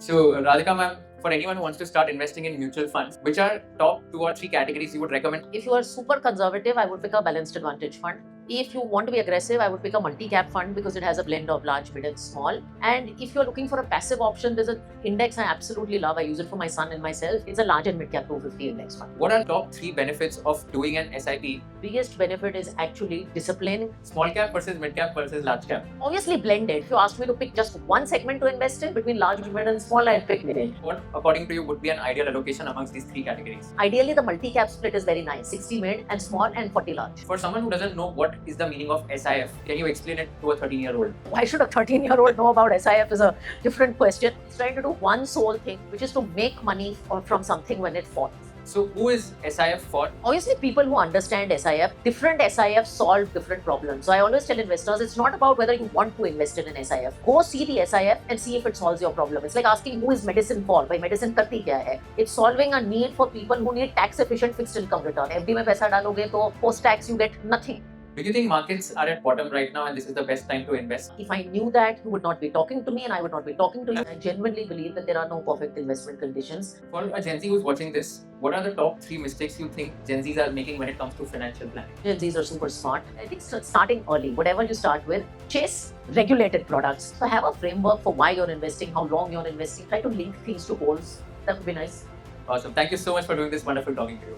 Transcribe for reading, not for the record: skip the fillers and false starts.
So, Radhika ma'am, for anyone who wants to start investing in mutual funds, which are top 2 or 3 categories you would recommend? If you are super conservative, I would pick a balanced advantage fund. If you want to be aggressive, I would pick a multi-cap fund because it has a blend of large, mid, and small. And if you're looking for a passive option, there's an index I absolutely love. I use it for my son and myself. It's a large and mid-cap 250 index fund. What are top 3 benefits of doing an SIP? Biggest benefit is actually discipline. Small cap versus mid cap versus large cap. Obviously blended. If you ask me to pick just one segment to invest in between large, mid, and small, I'd pick mid. What, according to you, would be an ideal allocation amongst these 3 categories? Ideally, the multi-cap split is very nice. 60 mid and small and 40 large. For someone who doesn't know what is the meaning of SIF, can you explain it to a 13-year-old? Why should a 13-year-old know about SIF is a different question. It's trying to do one sole thing, which is to make money from something when it falls. So, who is SIF for? Obviously, people who understand SIF, different SIF solve different problems. So I always tell investors, it's not about whether you want to invest in an SIF. Go see the SIF and see if it solves your problem. It's like asking who is medicine for? By medicine करती क्या है? It's solving a need for people who need tax efficient fixed income return. FD में पैसा डालोगे तो post tax you get nothing. Do you think markets are at bottom right now and this is the best time to invest? If I knew that, you would not be talking to me and I would not be talking to you. I genuinely believe that there are no perfect investment conditions. For a Gen Z who's watching this, what are the top 3 mistakes you think Gen Zs are making when it comes to financial planning? Gen Zs are super smart. I think starting early, whatever you start with, chase regulated products. So have a framework for why you're investing, how long you're investing. Try to link things to goals. That would be nice. Awesome. Thank you so much for doing this. Wonderful talking to you.